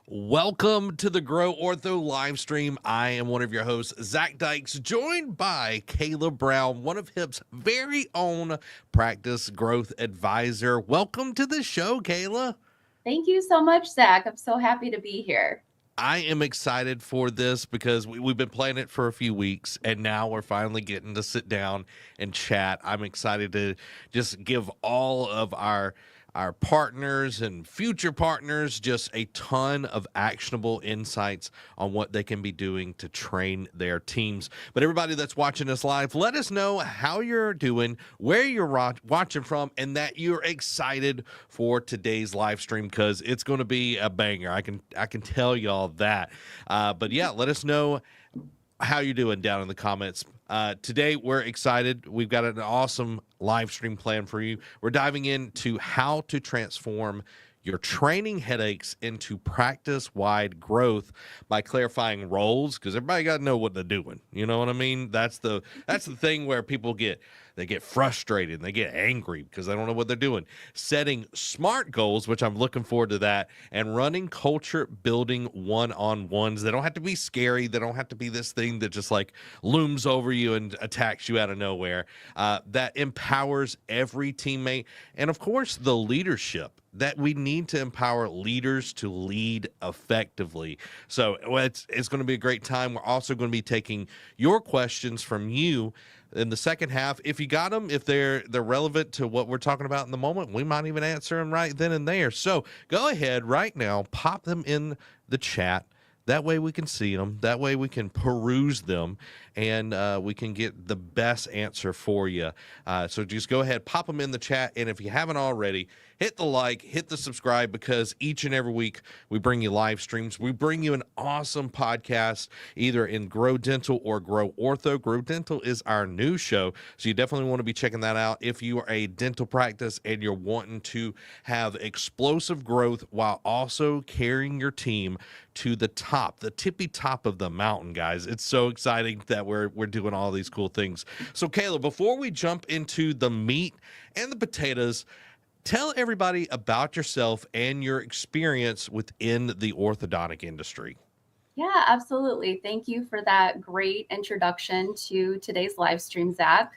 Welcome to the Grow Ortho live stream. I am one of your hosts, Zach Dykes, joined by Kayla Brown, one of HIP's very own practice growth advisor. Welcome to the show, Kayla. Thank you so much, Zach. I'm so happy to be here. I am excited for this because we've been playing it for a few weeks and now we're finally getting to sit down and chat. I'm excited to just give all of our partners and future partners just a ton of actionable insights on what they can be doing to train their teams. But everybody that's watching us live, let us know how you're doing, where you're watching from, and that you're excited for today's live stream because it's going to be a banger. I can tell y'all that. But yeah, let us know how you doing down in the comments. Today, we're excited. We've got an awesome live stream plan for you. We're diving into how to transform your training headaches into practice-wide growth by clarifying roles, because everybody got to know what they're doing. You know what I mean? That's the thing where people get frustrated and they get angry because they don't know what they're doing. Setting smart goals, which I'm looking forward to that, and running culture building one-on-ones. They don't have to be scary. They don't have to be this thing that just like looms over you and attacks you out of nowhere. That empowers every teammate. And of course, the leadership that we need to empower leaders to lead effectively. So it's going to be a great time. We're also going to be taking your questions from you in the second half. If you got them, if they're relevant to what we're talking about in the moment, we might even answer them right then and there. So go ahead right now, pop them in the chat. That way we can see them. That way we can peruse them, and we can get the best answer for you. So just go ahead, pop them in the chat, and if you haven't already, hit the like, hit the subscribe, because each and every week we bring you live streams. We bring you an awesome podcast, either in Grow Dental or Grow Ortho. Grow Dental is our new show, so you definitely want to be checking that out if you are a dental practice and you're wanting to have explosive growth while also carrying your team to the top, the tippy top of the mountain, guys. It's so exciting that we're doing all these cool things. So, Kayla, before we jump into the meat and the potatoes, tell everybody about yourself and your experience within the orthodontic industry. Yeah, absolutely. Thank you for that great introduction to today's live stream, Zach.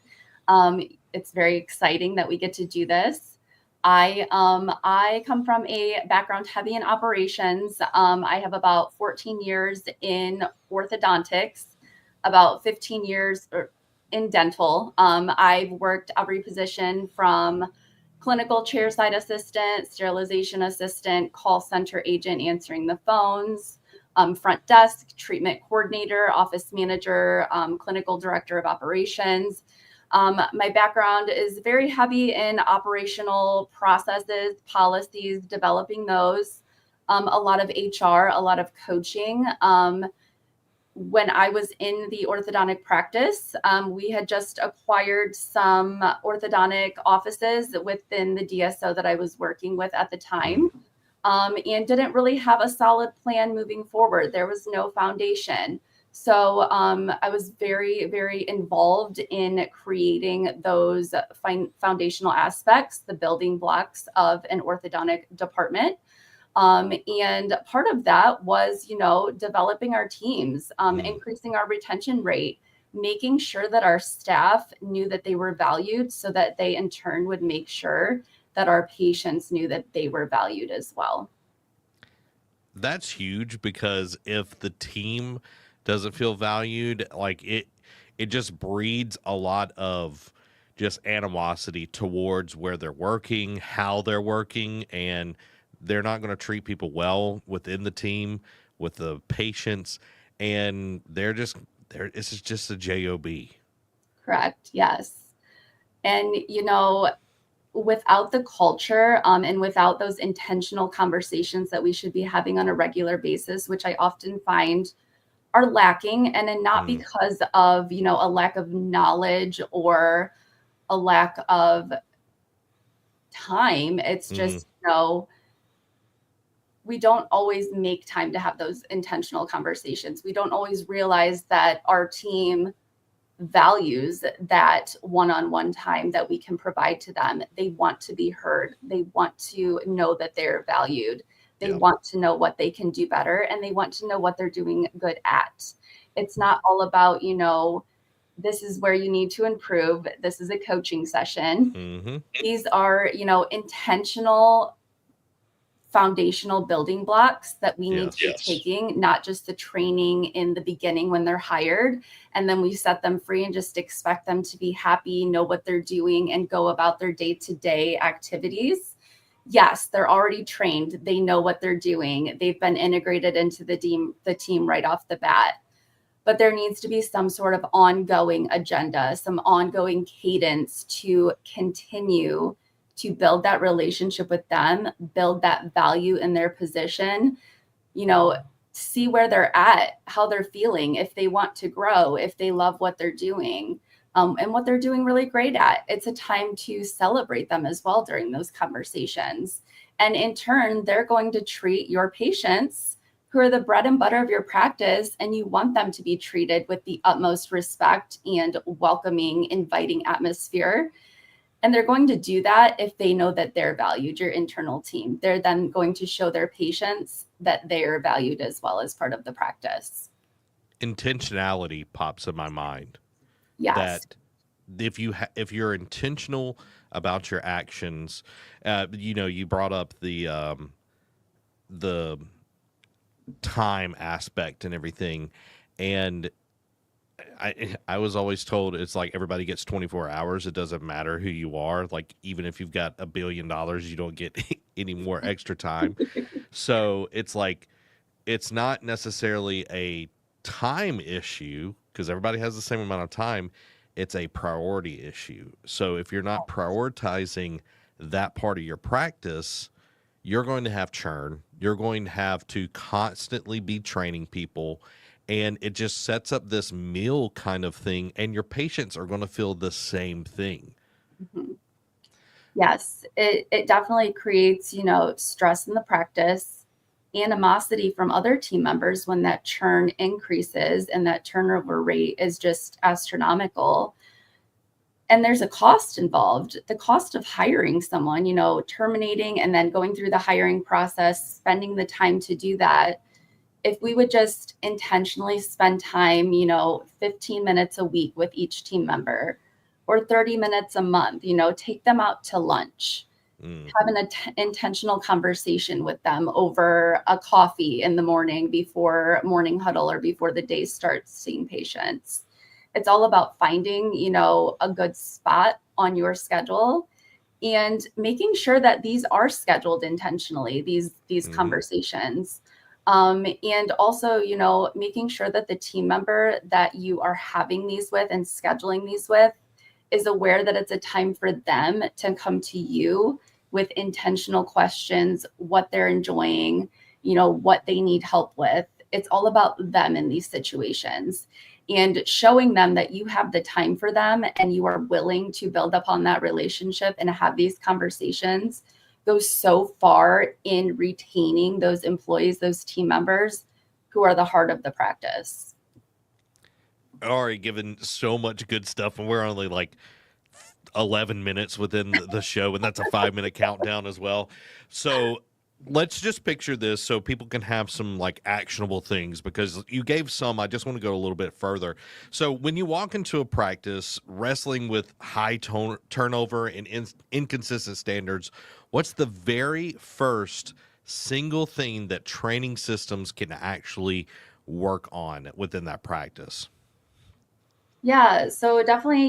It's very exciting that we get to do this. I come from a background heavy in operations. I have about 14 years in orthodontics, about 15 years in dental. I've worked every position from clinical chairside assistant, sterilization assistant, call center agent answering the phones, front desk, treatment coordinator, office manager, clinical director of operations. My background is very heavy in operational processes, policies, developing those, a lot of HR, a lot of coaching. When I was in the orthodontic practice, we had just acquired some orthodontic offices within the DSO that I was working with at the time, and didn't really have a solid plan moving forward. There was no foundation. So I was very, very involved in creating those foundational aspects, the building blocks of an orthodontic department. And part of that was, developing our teams, increasing our retention rate, making sure that our staff knew that they were valued so that they in turn would make sure that our patients knew that they were valued as well. That's huge, because if the team doesn't feel valued, like it just breeds a lot of just animosity towards where they're working, how they're working, and they're not going to treat people well within the team, with the patients, and it's just a job. Correct. Yes. And, without the culture and without those intentional conversations that we should be having on a regular basis, which I often find are lacking, and then not because of, a lack of knowledge or a lack of time. It's just, we don't always make time to have those intentional conversations. We don't always realize that our team values that one-on-one time that we can provide to them. They want to be heard. They want to know that they're valued. They Yeah. want to know what they can do better, and they want to know what they're doing good at. It's not all about, this is where you need to improve. This is a coaching session. Mm-hmm. These are, intentional foundational building blocks that we need to be taking, not just the training in the beginning when they're hired. And then we set them free and just expect them to be happy, know what they're doing, and go about their day-to-day activities. Yes, they're already trained. They know what they're doing. They've been integrated into the team right off the bat. But there needs to be some sort of ongoing agenda, some ongoing cadence to continue to build that relationship with them, build that value in their position, see where they're at, how they're feeling, if they want to grow, if they love what they're doing, and what they're doing really great at. It's a time to celebrate them as well during those conversations. And in turn, they're going to treat your patients, who are the bread and butter of your practice, and you want them to be treated with the utmost respect and welcoming, inviting atmosphere. And they're going to do that if they know that they're valued, your internal team. They're then going to show their patients that they are valued as well as part of the practice. Intentionality pops in my mind. Yes. That if you're intentional about your actions, you brought up the time aspect and everything, and I was always told it's like everybody gets 24 hours. It doesn't matter who you are. Like, even if you've got $1 billion, you don't get any more extra time. So it's like, it's not necessarily a time issue because everybody has the same amount of time. It's a priority issue. So if you're not prioritizing that part of your practice, you're going to have churn. You're going to have to constantly be training people. And it just sets up this meal kind of thing, and your patients are going to feel the same thing. Mm-hmm. Yes, it definitely creates, stress in the practice, animosity from other team members when that churn increases and that turnover rate is just astronomical. And there's a cost involved, the cost of hiring someone, terminating and then going through the hiring process, spending the time to do that. If we would just intentionally spend time, 15 minutes a week with each team member or 30 minutes a month, take them out to lunch, have an intentional conversation with them over a coffee in the morning before morning huddle or before the day starts seeing patients. It's all about finding, a good spot on your schedule and making sure that these are scheduled intentionally, these conversations. And also, making sure that the team member that you are having these with and scheduling these with is aware that it's a time for them to come to you with intentional questions, what they're enjoying, what they need help with. It's all about them in these situations and showing them that you have the time for them and you are willing to build upon that relationship and have these conversations goes so far in retaining those employees, those team members who are the heart of the practice. Already given so much good stuff, and we're only like 11 minutes within the show, and that's a 5-minute countdown as well. So let's just picture this so people can have some like actionable things, because you gave some. I just want to go a little bit further. So when you walk into a practice wrestling with high turnover and inconsistent standards, what's the very first single thing that training systems can actually work on within that practice? Yeah, so definitely,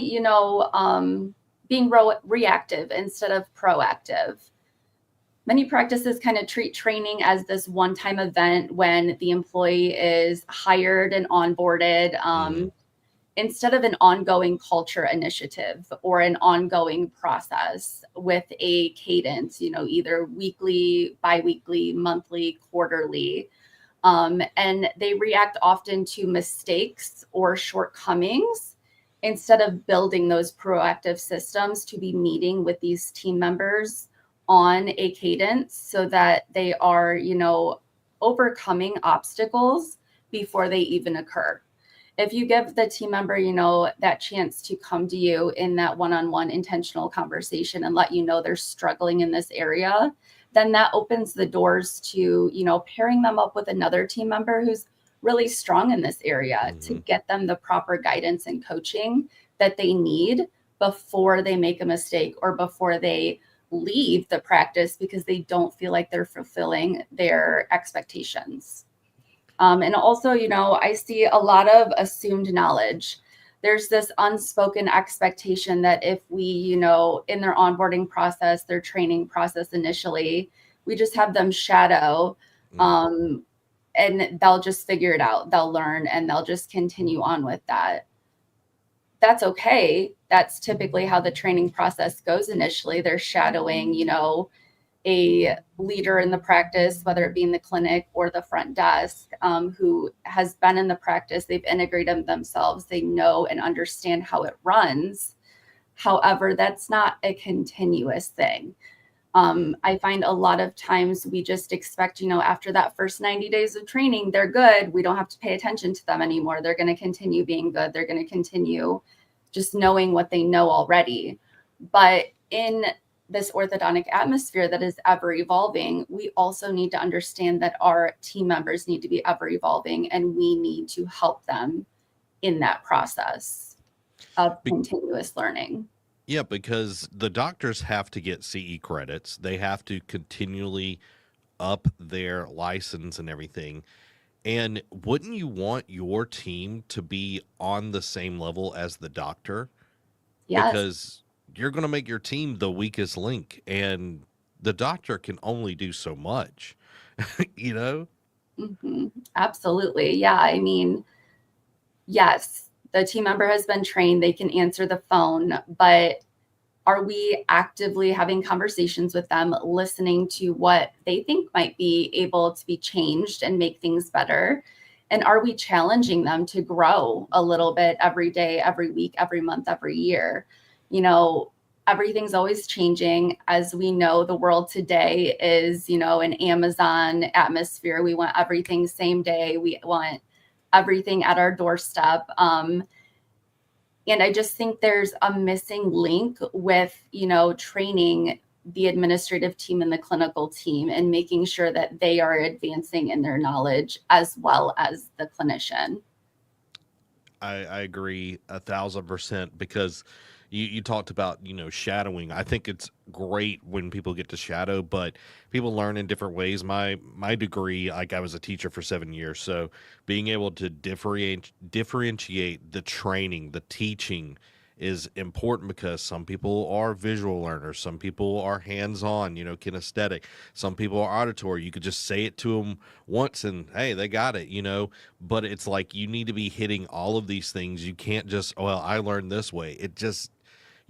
being reactive instead of proactive. Many practices kind of treat training as this one-time event when the employee is hired and onboarded, instead of an ongoing culture initiative or an ongoing process with a cadence, either weekly, biweekly, monthly, quarterly. And they react often to mistakes or shortcomings instead of building those proactive systems to be meeting with these team members on a cadence so that they are, overcoming obstacles before they even occur. If you give the team member, that chance to come to you in that one-on-one intentional conversation and let you know they're struggling in this area, then that opens the doors to, pairing them up with another team member who's really strong in this area to get them the proper guidance and coaching that they need before they make a mistake or before they leave the practice because they don't feel like they're fulfilling their expectations. And also, I see a lot of assumed knowledge. There's this unspoken expectation that if we, in their onboarding process, their training process initially, we just have them shadow, and they'll just figure it out. They'll learn and they'll just continue on with that. That's okay. That's typically how the training process goes initially. They're shadowing, a leader in the practice, whether it be in the clinic or the front desk, who has been in the practice. They've integrated themselves. They know and understand how it runs. However, that's not a continuous thing. I find a lot of times we just expect, after that first 90 days of training, they're good. We don't have to pay attention to them anymore. They're going to continue being good. They're going to continue just knowing what they know already. But in this orthodontic atmosphere that is ever evolving, we also need to understand that our team members need to be ever evolving, and we need to help them in that process of continuous learning. Yeah, because the doctors have to get CE credits. They have to continually up their license and everything. And wouldn't you want your team to be on the same level as the doctor? Yes. Because you're going to make your team the weakest link, and the doctor can only do so much, Absolutely. Yeah. I mean, yes, the team member has been trained. They can answer the phone, but are we actively having conversations with them, listening to what they think might be able to be changed and make things better? And are we challenging them to grow a little bit every day, every week, every month, every year? Everything's always changing. As we know, the world today is, an Amazon atmosphere. We want everything same day. We want everything at our doorstep. And I just think there's a missing link with, training the administrative team and the clinical team and making sure that they are advancing in their knowledge as well as the clinician. I agree 1,000% because you talked about, shadowing. I think it's great when people get to shadow, but people learn in different ways. My degree, like I was a teacher for 7 years. So being able to differentiate the training, the teaching is important because some people are visual learners. Some people are hands-on, kinesthetic. Some people are auditory. You could just say it to them once and, hey, they got it, But it's like you need to be hitting all of these things. You can't just, well, I learned this way.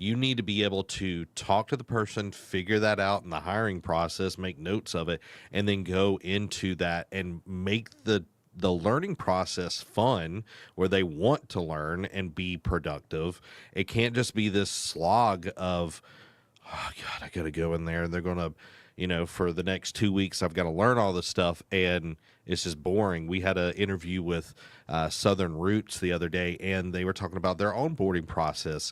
You need to be able to talk to the person, figure that out in the hiring process, make notes of it, and then go into that and make the learning process fun where they want to learn and be productive. It can't just be this slog of, oh God, I got to go in there and they're going to, for the next 2 weeks, I've got to learn all this stuff. And it's just boring. We had an interview with Southern Roots the other day, and they were talking about their onboarding process,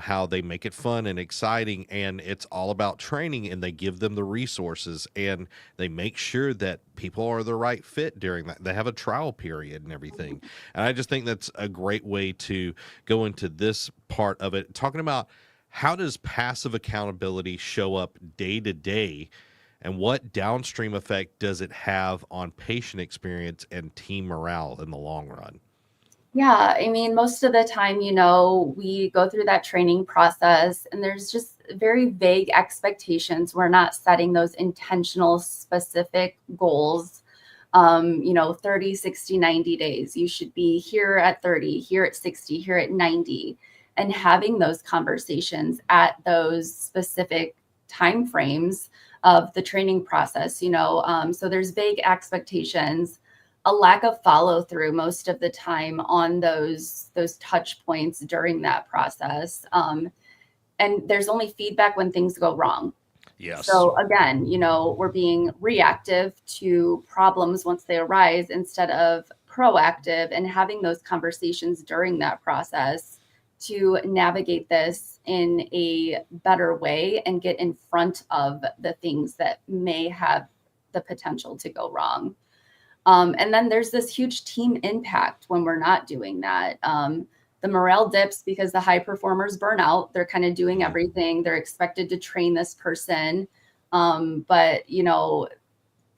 how they make it fun and exciting. And it's all about training, and they give them the resources and they make sure that people are the right fit during that. They have a trial period and everything. And I just think that's a great way to go into this part of it, talking about how does passive accountability show up day to day, and what downstream effect does it have on patient experience and team morale in the long run? Yeah, I mean, most of the time, we go through that training process and there's just very vague expectations. We're not setting those intentional, specific goals. 30, 60, 90 days. You should be here at 30, here at 60, here at 90, and having those conversations at those specific timeframes of the training process. So there's vague expectations, a lack of follow through most of the time on those touch points during that process. And there's only feedback when things go wrong. Yes. So again, we're being reactive to problems once they arise instead of proactive and having those conversations during that process to navigate this in a better way and get in front of the things that may have the potential to go wrong. And then there's this huge team impact when we're not doing that. The morale dips because the high performers burn out. They're kind of doing everything. They're expected to train this person. But, you know,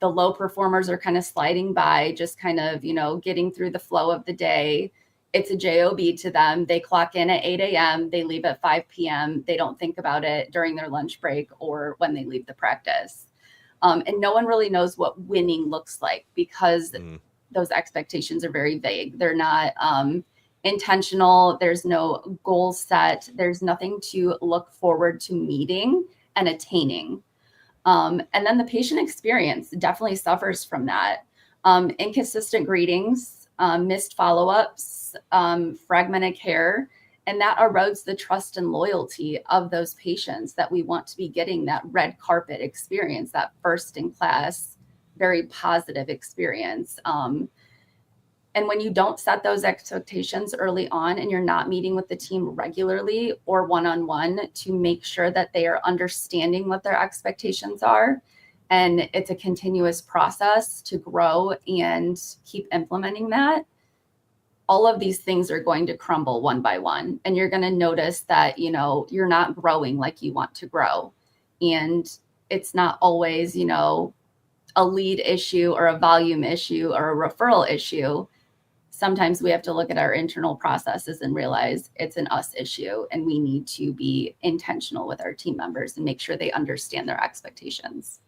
the low performers are kind of sliding by, just kind of, you know, getting through the flow of the day. It's a job to them. They clock in at 8 a.m. They leave at 5 p.m. They don't think about it during their lunch break or when they leave the practice. And no one really knows what winning looks like because those expectations are very vague. They're not intentional. There's no goal set. There's nothing to look forward to meeting and attaining. And then the patient experience definitely suffers from that. Inconsistent greetings, missed follow-ups, fragmented care, and that erodes the trust and loyalty of those patients that we want to be getting that red carpet experience, that first in class, very positive experience. And when you don't set those expectations early on and you're not meeting with the team regularly or one-on-one to make sure that they are understanding what their expectations are, and it's a continuous process to grow and keep implementing that, all of these things are going to crumble one by one. And you're going to notice that, you know, you're not growing like you want to grow. And it's not always, you know, a lead issue or a volume issue or a referral issue. Sometimes we have to look at our internal processes and realize it's an us issue, and we need to be intentional with our team members and make sure they understand their expectations.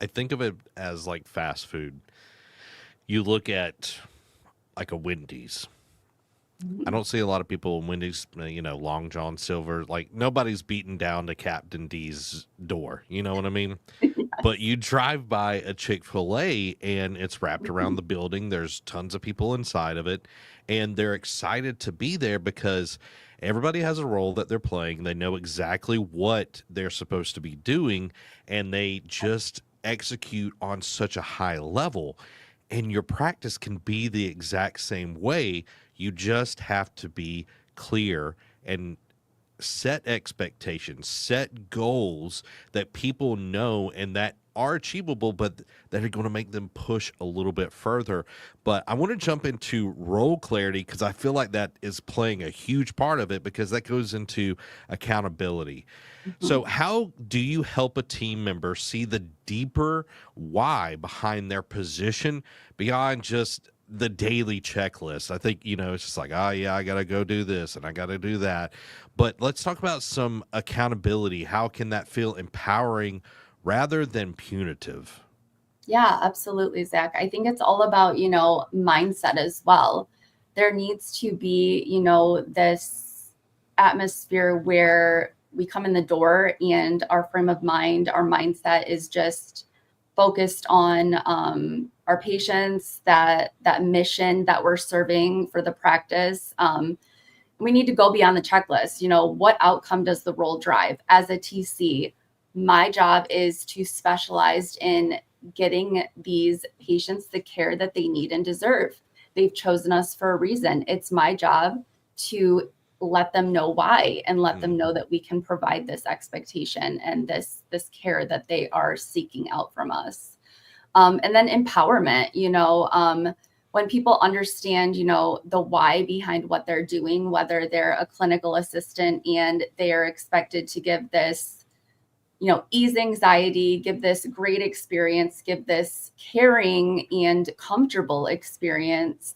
I think of it as like fast food. You look at like a Wendy's. I don't see a lot of people in Wendy's, you know, Long John Silver. Like, nobody's beating down to Captain D's door. You know what I mean? But you drive by a Chick-fil-A and it's wrapped around the building. There's tons of people inside of it, and they're excited to be there because everybody has a role that they're playing. They know exactly what they're supposed to be doing, and they just execute on such a high level. And your practice can be the exact same way. You just have to be clear and set expectations, set goals that people know and that are achievable, but that are going to make them push a little bit further. But I want to jump into role clarity because I feel like that is playing a huge part of it, because that goes into accountability. So how do you help a team member see the deeper why behind their position beyond just the daily checklist? I think, you know, it's just like, oh yeah, I got to go do this and I got to do that. But let's talk about some accountability. How can that feel empowering rather than punitive? Yeah, absolutely, Zach. I think it's all about, you know, mindset as well. There needs to be, you know, this atmosphere where we come in the door and our frame of mind, our mindset is just focused on our patients, that mission that we're serving for the practice. We need to go beyond the checklist. You know, what outcome does the role drive? As a TC, my job is to specialize in getting these patients the care that they need and deserve. They've chosen us for a reason. It's my job to let them know why and let them know that we can provide this expectation and this care that they are seeking out from us. And then empowerment, you know, when people understand, you know, the why behind what they're doing, whether they're a clinical assistant and they are expected to give this, you know, ease anxiety, give this great experience, give this caring and comfortable experience,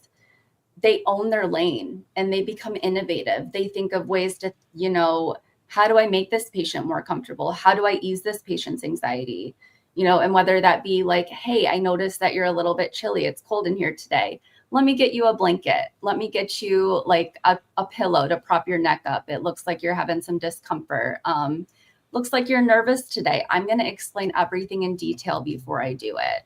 they own their lane and they become innovative. They think of ways to, you know, how do I make this patient more comfortable? How do I ease this patient's anxiety? You know, and whether that be like, hey, I noticed that you're a little bit chilly. It's cold in here today. Let me get you a blanket. Let me get you like a pillow to prop your neck up. It looks like you're having some discomfort. Looks like you're nervous today. I'm going to explain everything in detail before I do it.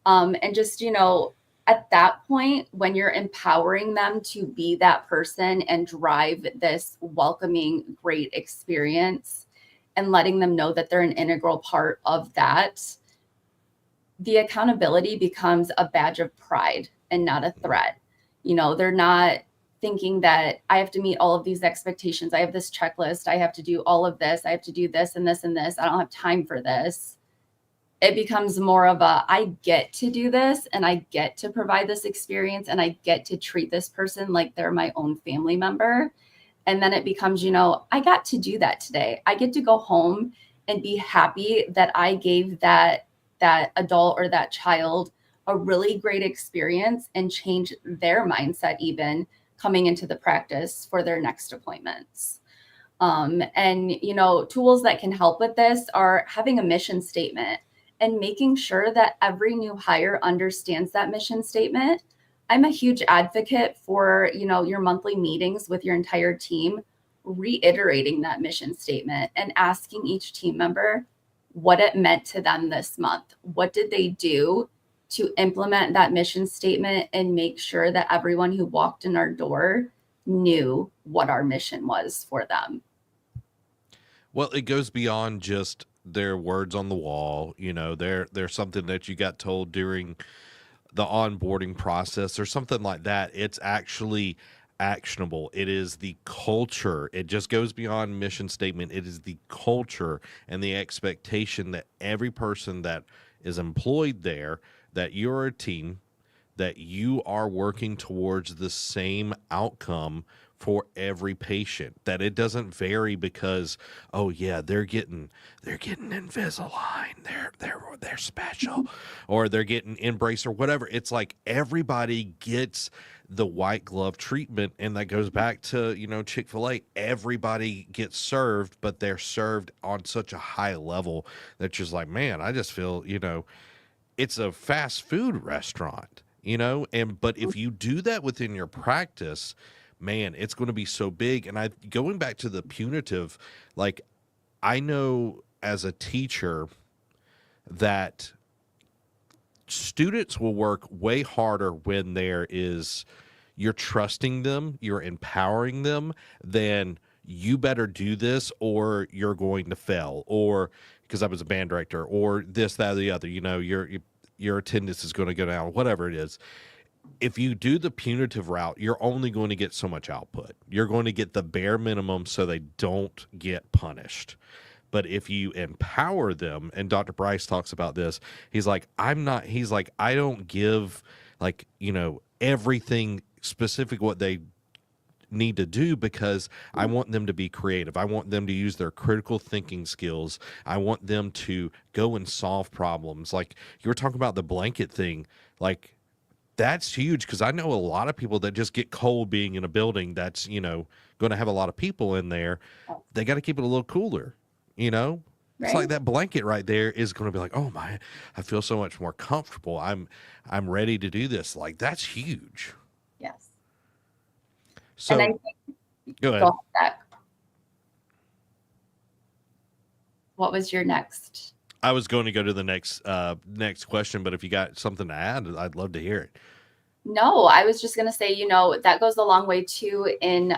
And just, you know, at that point, when you're empowering them to be that person and drive this welcoming, great experience and letting them know that they're an integral part of that, the accountability becomes a badge of pride and not a threat. You know, they're not thinking that I have to meet all of these expectations. I have this checklist. I have to do all of this. I have to do this and this and this. I don't have time for this. It becomes more of a, I get to do this and I get to provide this experience and I get to treat this person like they're my own family member. And then it becomes, I got to do that today. I get to go home and be happy that I gave that adult or that child a really great experience and change their mindset even coming into the practice for their next appointments. And tools that can help with this are having a mission statement and making sure that every new hire understands that mission statement. I'm a huge advocate for, your monthly meetings with your entire team, reiterating that mission statement and asking each team member what it meant to them this month. What did they do to implement that mission statement and make sure that everyone who walked in our door knew what our mission was for them? Well, it goes beyond just their words on the wall. There's something that you got told during the onboarding process or something like that. It's actually actionable. It is the culture. It just goes beyond mission statement. It is the culture and the expectation that every person that is employed there, that you're a team, that you are working towards the same outcome for every patient, that it doesn't vary because, oh yeah, they're getting Invisalign, they're special, or they're getting Embrace or whatever. It's like everybody gets the white glove treatment, and that goes back to, Chick-fil-A. Everybody gets served, but they're served on such a high level that you're just like, man, I just feel, it's a fast food restaurant, but if you do that within your practice, man, it's going to be so big. And going back to the punitive, like, I know as a teacher that students will work way harder when you're trusting them, you're empowering them, than you better do this or you're going to fail, or because I was a band director, or this, that, or the other, your attendance is going to go down, whatever it is. If you do the punitive route, you're only going to get so much output. You're going to get the bare minimum so they don't get punished. But if you empower them, and Dr. Bryce talks about this, he's like, I don't give everything specific what they need to do, because I want them to be creative. I want them to use their critical thinking skills. I want them to go and solve problems. Like you were talking about the blanket thing, like that's huge, because I know a lot of people that just get cold being in a building that's, going to have a lot of people in there. They got to keep it a little cooler, Right? It's like that blanket right there is going to be like, oh my, I feel so much more comfortable. I'm ready to do this. Like that's huge. Yes. So and I think, go ahead. Zach. What was your next? I was going to go to the next question, but if you got something to add, I'd love to hear it. No, I was just going to say, that goes a long way too in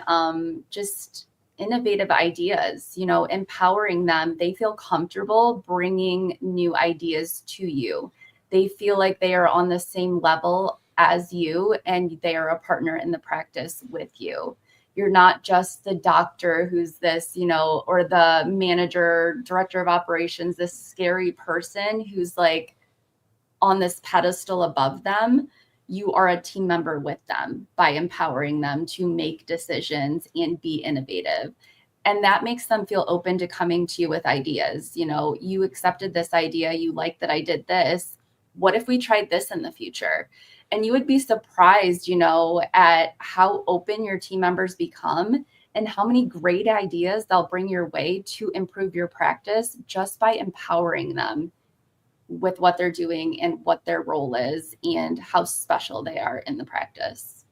just innovative ideas, empowering them. They feel comfortable bringing new ideas to you. They feel like they are on the same level as you and they are a partner in the practice with you. You're not just the doctor who's this, or the manager, director of operations, this scary person who's like on this pedestal above them. You are a team member with them by empowering them to make decisions and be innovative. And that makes them feel open to coming to you with ideas. You accepted this idea. You like that I did this. What if we tried this in the future? And you would be surprised, at how open your team members become and how many great ideas they'll bring your way to improve your practice just by empowering them with what they're doing and what their role is and how special they are in the practice.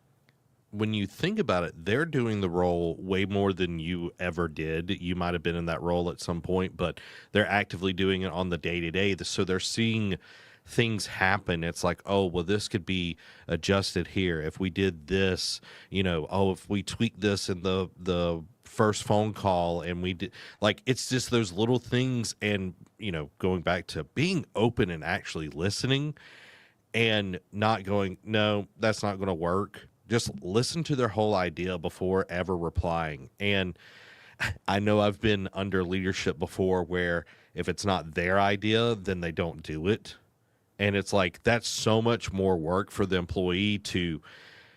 When you think about it, they're doing the role way more than you ever did. You might have been in that role at some point, but they're actively doing it on the day-to-day. So they're seeing things happen. It's like, oh, well, this could be adjusted here. If we did this, if we tweak this in the first phone call and we did, like, it's just those little things. And, going back to being open and actually listening and not going, no, that's not going to work. just listen to their whole idea before ever replying. And I know I've been under leadership before where if it's not their idea, then they don't do it. And it's like that's so much more work for the employee to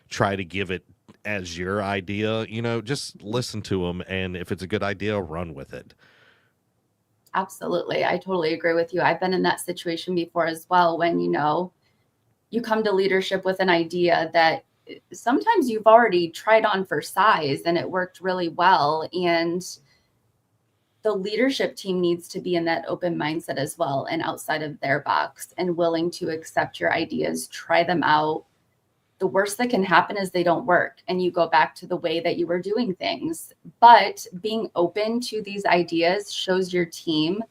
try to give it as your idea. Just listen to them, and if it's a good idea, run with it. Absolutely. I totally agree with you. I've been in that situation before as well when, you come to leadership with an idea that sometimes you've already tried on for size and it worked really well. And the leadership team needs to be in that open mindset as well and outside of their box and willing to accept your ideas, try them out. The worst that can happen is they don't work and you go back to the way that you were doing things. But being open to these ideas shows your team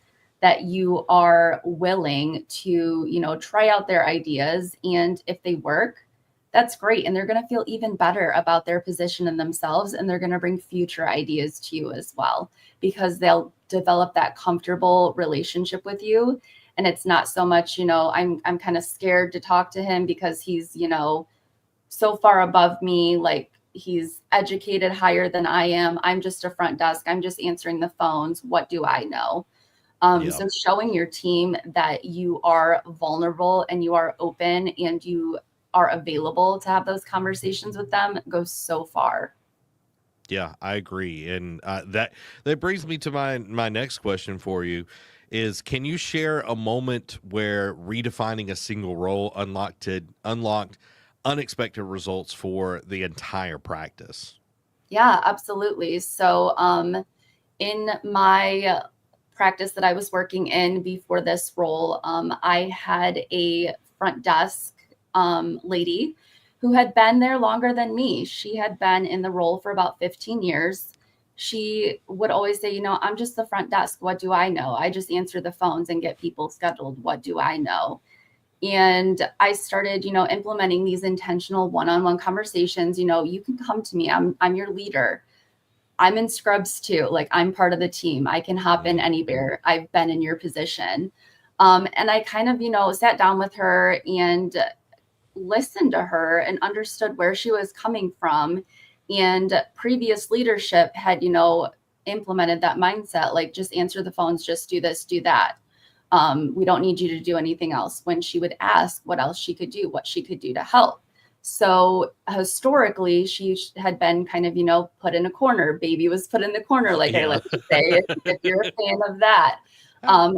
that you are willing to, try out their ideas. And if they work, that's great. And they're going to feel even better about their position in themselves. And they're going to bring future ideas to you as well, because they'll develop that comfortable relationship with you. And it's not so much, I'm kind of scared to talk to him because he's, so far above me, like he's educated higher than I am. I'm just a front desk. I'm just answering the phones. What do I know? So showing your team that you are vulnerable and you are open and you are available to have those conversations with them goes so far. Yeah, I agree. And that brings me to my next question for you is, can you share a moment where redefining a single role unlocked unexpected results for the entire practice? Yeah, absolutely. So in my practice that I was working in before this role, I had a front desk lady who had been there longer than me. She had been in the role for about 15 years. She would always say, I'm just the front desk. What do I know? I just answer the phones and get people scheduled. What do I know? And I started, implementing these intentional one-on-one conversations. You can come to me. I'm your leader. I'm in scrubs too. Like I'm part of the team. I can hop in anywhere. I've been in your position. And I kind of, sat down with her and listened to her and understood where she was coming from. And previous leadership had, implemented that mindset, like just answer the phones, just do this, do that. We don't need you to do anything else. When she would ask what else she could do, what she could do to help. So historically, she had been kind of, put in a corner. Baby was put in the corner, like I like to say, if you're a fan of that.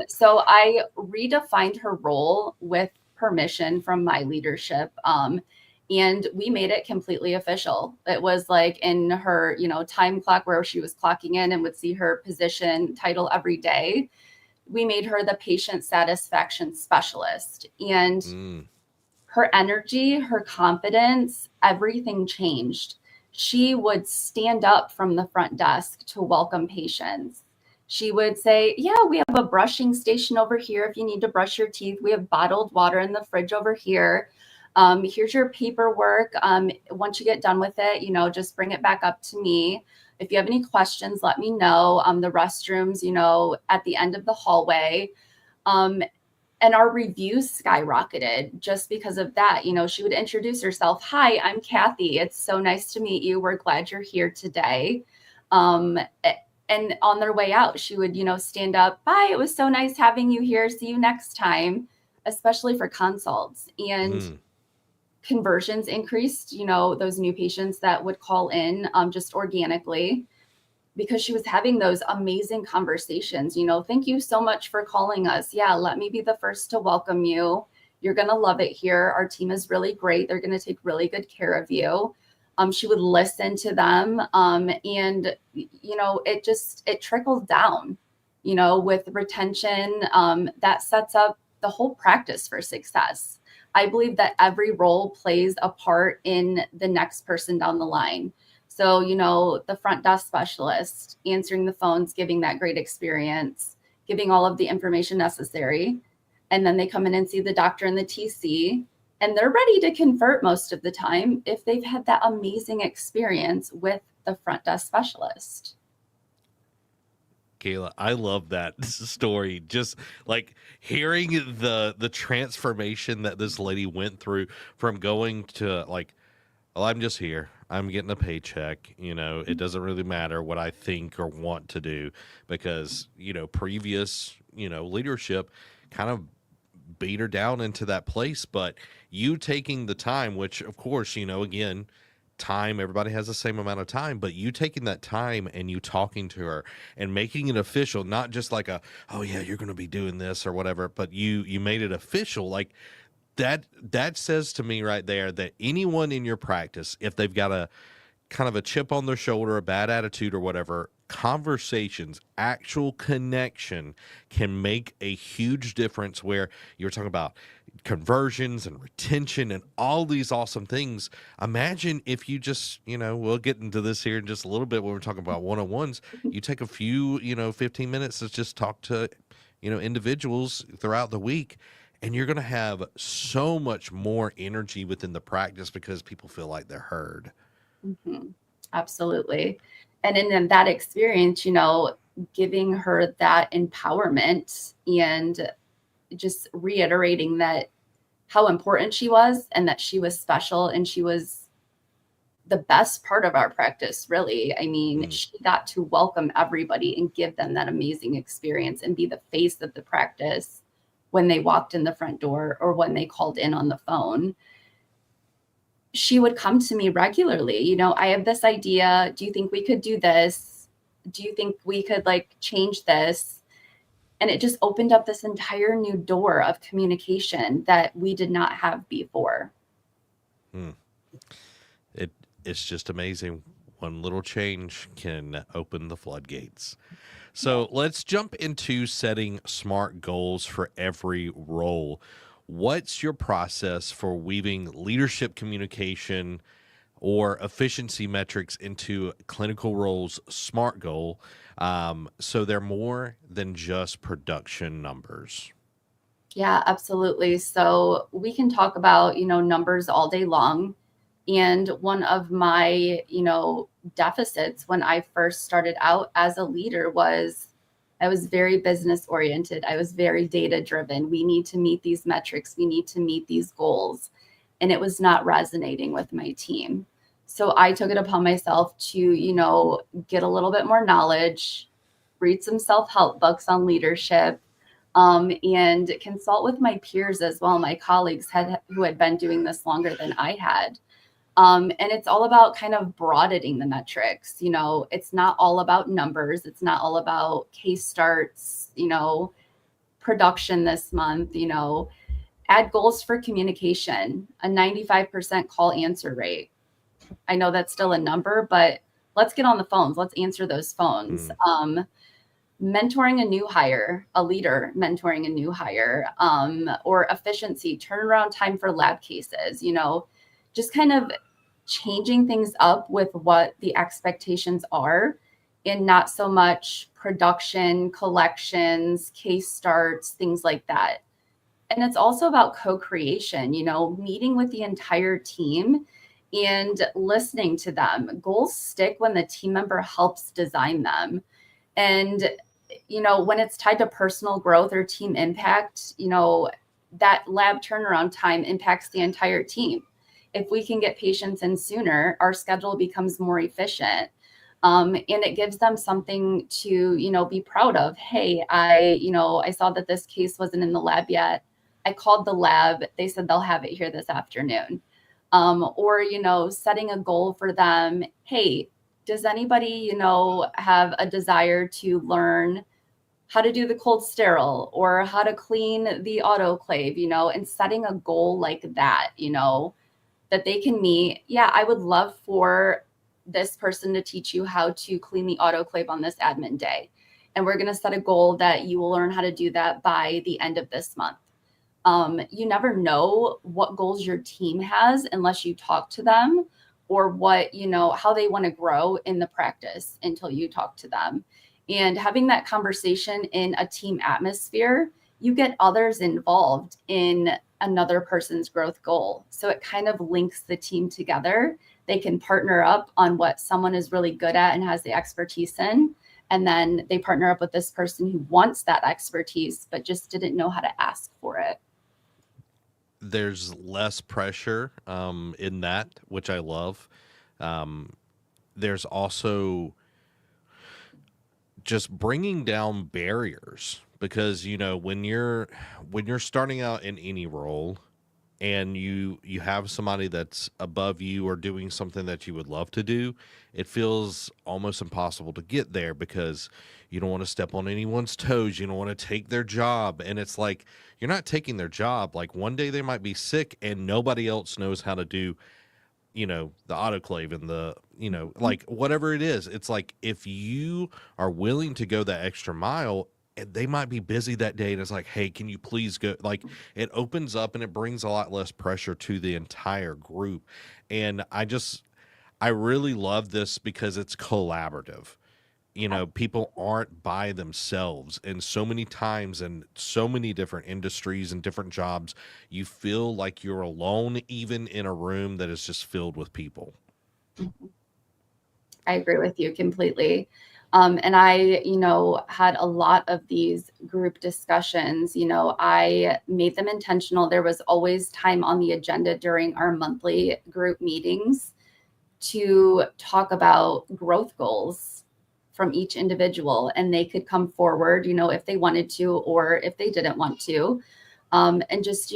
So I redefined her role with permission from my leadership. And we made it completely official. It was like in her, time clock where she was clocking in and would see her position title every day. We made her the patient satisfaction specialist. And her energy, her confidence, everything changed. She would stand up from the front desk to welcome patients. She would say, yeah, we have a brushing station over here if you need to brush your teeth. We have bottled water in the fridge over here. Here's your paperwork. Once you get done with it, just bring it back up to me. If you have any questions, let me know. The restrooms, at the end of the hallway. And our reviews skyrocketed just because of that. She would introduce herself. Hi, I'm Kathy. It's so nice to meet you. We're glad you're here today. And on their way out, she would, stand up. Bye. It was so nice having you here. See you next time, especially for consults. And conversions increased, those new patients that would call in just organically, because she was having those amazing conversations. Thank you so much for calling us. Yeah, let me be the first to welcome you. You're going to love it here. Our team is really great. They're going to take really good care of you. She would listen to them. And, it trickles down, with retention. That sets up the whole practice for success. I believe that every role plays a part in the next person down the line. So, the front desk specialist answering the phones, giving that great experience, giving all of the information necessary. And then they come in and see the doctor and the TC, and they're ready to convert most of the time if they've had that amazing experience with the front desk specialist. Kayla, I love that story. Just like hearing the transformation that this lady went through from going to like well, I'm just here. I'm getting a paycheck. It doesn't really matter what I think or want to do because, previous, leadership kind of beat her down into that place. But you taking the time, which of course, again, time, everybody has the same amount of time, but you taking that time and you talking to her and making it official, not just like oh yeah, you're going to be doing this or whatever, but you made it official. Like that says to me right there that anyone in your practice, if they've got a kind of a chip on their shoulder, a bad attitude or whatever, conversations, actual connection can make a huge difference where you're talking about conversions and retention and all these awesome things. Imagine if you just, we'll get into this here in just a little bit when we're talking about one-on-ones, you take a few, 15 minutes to just talk to, individuals throughout the week. And you're going to have so much more energy within the practice because people feel like they're heard. Mm-hmm. Absolutely. And in that experience, giving her that empowerment and just reiterating that how important she was and that she was special and she was the best part of our practice, really. I mean, she got to welcome everybody and give them that amazing experience and be the face of the practice when they walked in the front door or when they called in on the phone. She would come to me regularly. I have this idea. Do you think we could do this? Do you think we could change this? And it just opened up this entire new door of communication that we did not have before. It's just amazing. One little change can open the floodgates. So let's jump into setting SMART goals for every role. What's your process for weaving leadership communication or efficiency metrics into clinical roles' SMART goal so they're more than just production numbers? Yeah, absolutely. So we can talk about, numbers all day long. And one of my, deficits when I first started out as a leader was I was very business oriented. I was very data driven. We need to meet these metrics. We need to meet these goals. And it was not resonating with my team. So I took it upon myself to, get a little bit more knowledge, read some self-help books on leadership, and consult with my peers as well, my colleagues who had been doing this longer than I had. And it's all about kind of broadening the metrics. It's not all about numbers. It's not all about case starts, production this month, add goals for communication, a 95% call answer rate. I know that's still a number, but let's get on the phones. Let's answer those phones. Mentoring a new hire, a leader mentoring a new hire, or efficiency, turnaround time for lab cases, just kind of changing things up with what the expectations are and not so much production, collections, case starts, things like that. And it's also about co-creation, meeting with the entire team and listening to them. Goals stick when the team member helps design them. And, when it's tied to personal growth or team impact, that lab turnaround time impacts the entire team. If we can get patients in sooner, our schedule becomes more efficient. And it gives them something to, be proud of. Hey, I saw that this case wasn't in the lab yet. I called the lab. They said they'll have it here this afternoon. Or, setting a goal for them. Hey, does anybody, have a desire to learn how to do the cold sterile or how to clean the autoclave, and setting a goal like that, that they can meet. Yeah, I would love for this person to teach you how to clean the autoclave on this admin day. And we're going to set a goal that you will learn how to do that by the end of this month. You never know what goals your team has unless you talk to them or what, how they want to grow in the practice until you talk to them. And having that conversation in a team atmosphere, you get others involved in another person's growth goal. So it kind of links the team together. They can partner up on what someone is really good at and has the expertise in. And then they partner up with this person who wants that expertise, but just didn't know how to ask for it. there's less pressure in that, which I love. There's also just bringing down barriers because when you're starting out in any role and you have somebody that's above you or doing something that you would love to do, it feels almost impossible to get there because you don't want to step on anyone's toes, you don't want to take their job, and it's like you're not taking their job. Like one day they might be sick and nobody else knows how to do the autoclave and the like whatever it is. It's like if you are willing to go that extra mile, and they might be busy that day, and it's like, hey, can you please go? Like, it opens up and it brings a lot less pressure to the entire group. And I really love this because it's collaborative. People aren't by themselves, and so many times in so many different industries and different jobs, you feel like you're alone, even in a room that is just filled with people. I agree with you completely. And I, had a lot of these group discussions. I made them intentional. There was always time on the agenda during our monthly group meetings to talk about growth goals from each individual, and they could come forward, if they wanted to or if they didn't want to. And just,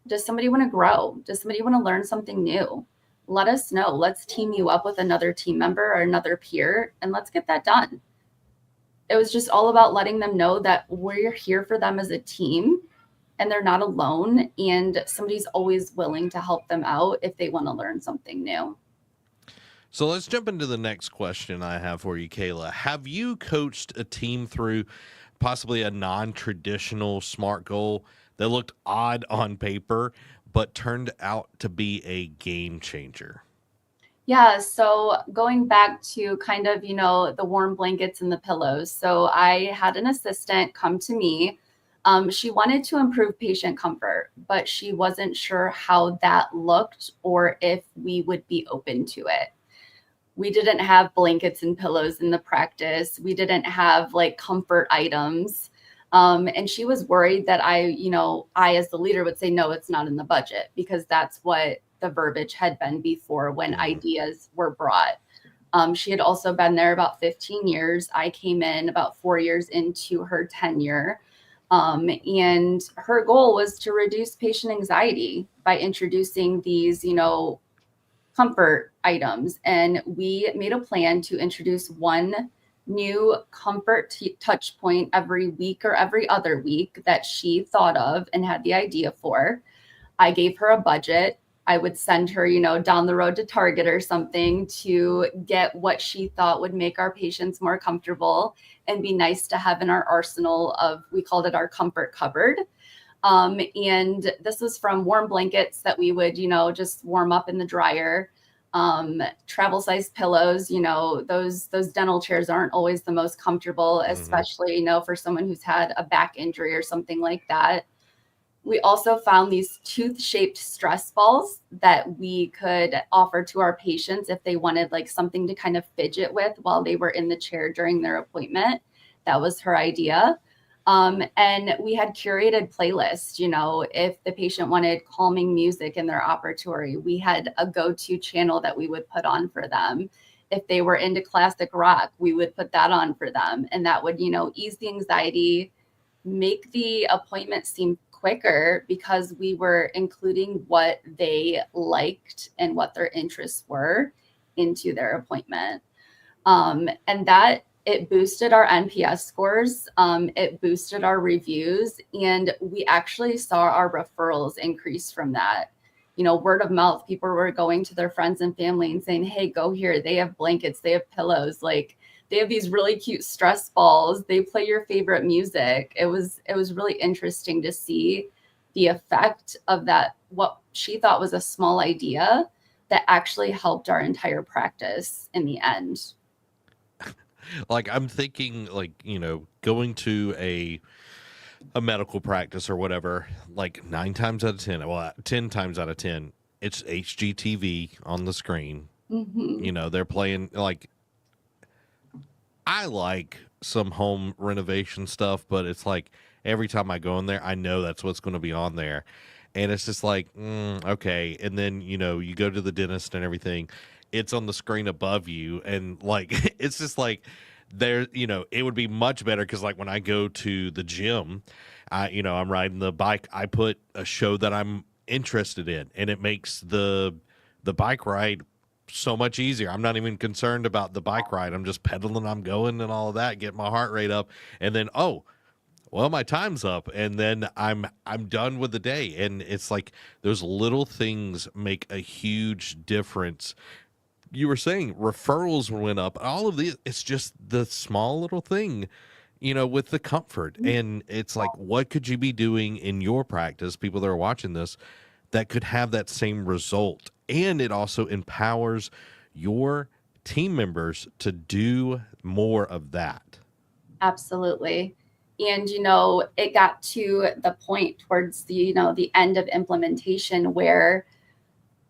does somebody want to grow? Does somebody want to learn something new? Let us know. Let's team you up with another team member or another peer, and let's get that done. It was just all about letting them know that we're here for them as a team and they're not alone, and somebody's always willing to help them out if they want to learn something new. So let's jump into the next question I have for you, Kayla. Have you coached a team through possibly a non-traditional SMART goal that looked odd on paper, but turned out to be a game changer? Yeah, so going back to kind of, the warm blankets and the pillows. So I had an assistant come to me. She wanted to improve patient comfort, but she wasn't sure how that looked or if we would be open to it. We didn't have blankets and pillows in the practice. We didn't have like comfort items. And she was worried that I as the leader would say, no, it's not in the budget, because that's what the verbiage had been before when ideas were brought. She had also been there about 15 years. I came in about 4 years into her tenure. And her goal was to reduce patient anxiety by introducing these, comfort items. And we made a plan to introduce one new comfort touch point every week or every other week that she thought of and had the idea for. I gave her a budget. I would send her, down the road to Target or something to get what she thought would make our patients more comfortable and be nice to have in our arsenal of, we called it our comfort cupboard. And this was from warm blankets that we would, just warm up in the dryer. Travel size pillows, those dental chairs aren't always the most comfortable, especially, for someone who's had a back injury or something like that. We also found these tooth-shaped stress balls that we could offer to our patients if they wanted like something to kind of fidget with while they were in the chair during their appointment. That was her idea. And we had curated playlists, if the patient wanted calming music in their operatory, we had a go-to channel that we would put on for them. If they were into classic rock, we would put that on for them. And that would, ease the anxiety, make the appointment seem quicker because we were including what they liked and what their interests were into their appointment. And that it boosted our NPS scores. It boosted our reviews, and we actually saw our referrals increase from that. Word of mouth, people were going to their friends and family and saying, hey, go here. They have blankets, they have pillows, like they have these really cute stress balls. They play your favorite music. It was really interesting to see the effect of that, what she thought was a small idea that actually helped our entire practice in the end. Like I'm thinking like, going to a medical practice or whatever, like 9 times out of 10, well, 10 times out of 10, it's HGTV on the screen. They're playing like, I like some home renovation stuff, but it's like every time I go in there, I know that's what's going to be on there. and it's just like, okay. And then, you go to the dentist and everything, it's on the screen above you. And like, it's just like, it would be much better because, like, when I go to the gym, I'm riding the bike, I put a show that I'm interested in, and it makes the bike ride so much easier. I'm not even concerned about the bike ride. I'm just pedaling, I'm going and all of that, get my heart rate up, and then, oh, well, my time's up, and then I'm done with the day. And it's like those little things make a huge difference. You were saying referrals went up. All of these, it's just the small little thing, with the comfort. And it's like, what could you be doing in your practice, people that are watching this, that could have that same result? And it also empowers your team members to do more of that. Absolutely. And, it got to the point towards the end of implementation where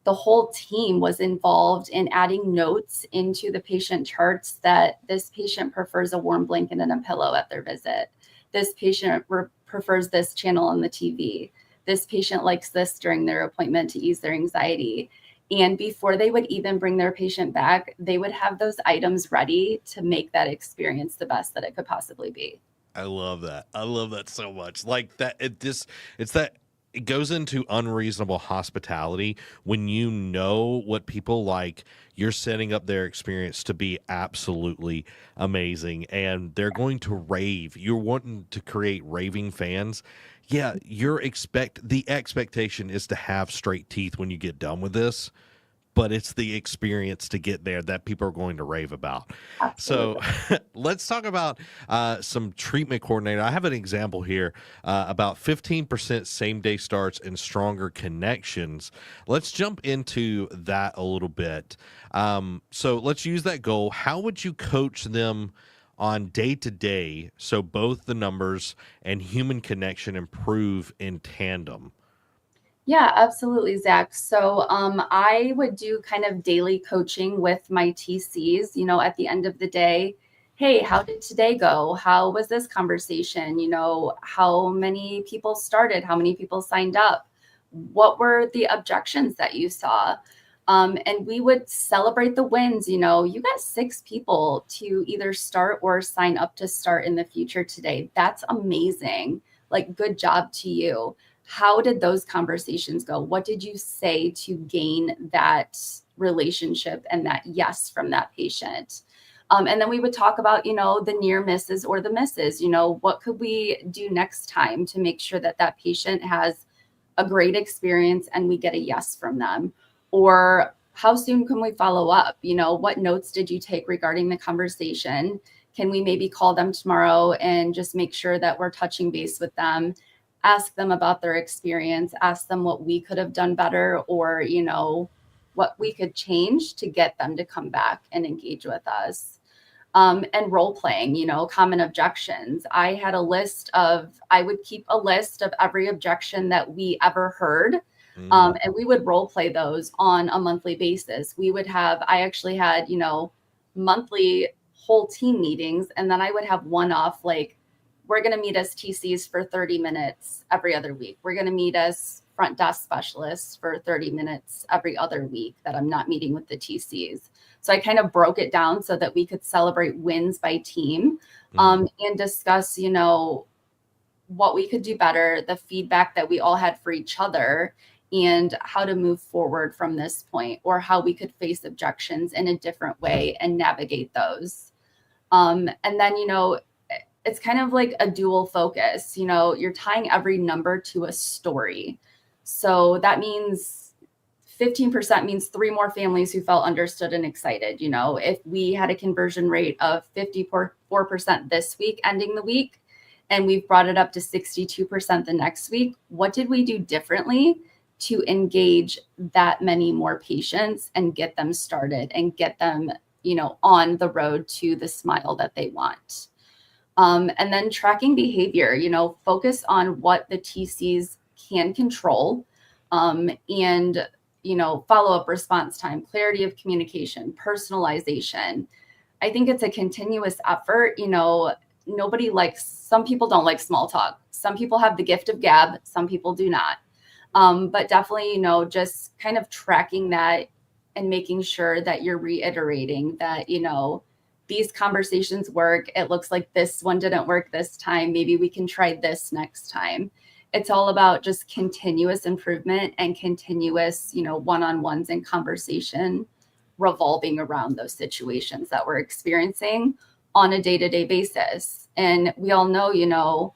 the whole team was involved in adding notes into the patient charts that this patient prefers a warm blanket and a pillow at their visit. This patient prefers this channel on the TV. This patient likes this during their appointment to ease their anxiety. And before they would even bring their patient back, they would have those items ready to make that experience the best that it could possibly be. I love that. I love that so much. Like that, it's that it goes into unreasonable hospitality when you know what people like. You're setting up their experience to be absolutely amazing, and they're going to rave. You're wanting to create raving fans. Yeah, the expectation is to have straight teeth when you get done with this, but it's the experience to get there that people are going to rave about. So Absolutely. let's talk about some treatment coordinator. I have an example here about 15% same day starts and stronger connections. Let's jump into that a little bit. So let's use that goal. How would you coach them on day to day so both the numbers and human connection improve in tandem? Yeah, absolutely, Zach. So I would do kind of daily coaching with my TCs, at the end of the day. Hey, how did today go? How was this conversation? How many people started? How many people signed up? What were the objections that you saw? And we would celebrate the wins. You got 6 people to either start or sign up to start in the future today. That's amazing. Like, good job to you. How did those conversations go? What did you say to gain that relationship and that yes from that patient? And then we would talk about, the near misses or the misses. What could we do next time to make sure that that patient has a great experience and we get a yes from them? Or how soon can we follow up? What notes did you take regarding the conversation? Can we maybe call them tomorrow and just make sure that we're touching base with them? Ask them about their experience, ask them what we could have done better, or, what we could change to get them to come back and engage with us. And role playing, common objections. I would keep a list of every objection that we ever heard. And we would role play those on a monthly basis. I actually had, monthly whole team meetings, and then I would have one off, like, we're going to meet as TCs for 30 minutes every other week. We're going to meet as front desk specialists for 30 minutes every other week that I'm not meeting with the TCs. So I kind of broke it down so that we could celebrate wins by team, and discuss, what we could do better, the feedback that we all had for each other, and how to move forward from this point, or how we could face objections in a different way and navigate those. And then, it's kind of like a dual focus. You're tying every number to a story. So that means 15% means 3 more families who felt understood and excited. If we had a conversion rate of 54% this week, ending the week, and we've brought it up to 62% the next week, what did we do differently to engage that many more patients and get them started and get them, on the road to the smile that they want? And then tracking behavior, focus on what the TCs can control, and, follow-up response time, clarity of communication, personalization. I think it's a continuous effort. Some people don't like small talk. Some people have the gift of gab. Some people do not. But definitely, just kind of tracking that and making sure that you're reiterating that, these conversations work. It looks like this one didn't work this time. Maybe we can try this next time. It's all about just continuous improvement and continuous, one-on-ones and conversation revolving around those situations that we're experiencing on a day-to-day basis. And we all know,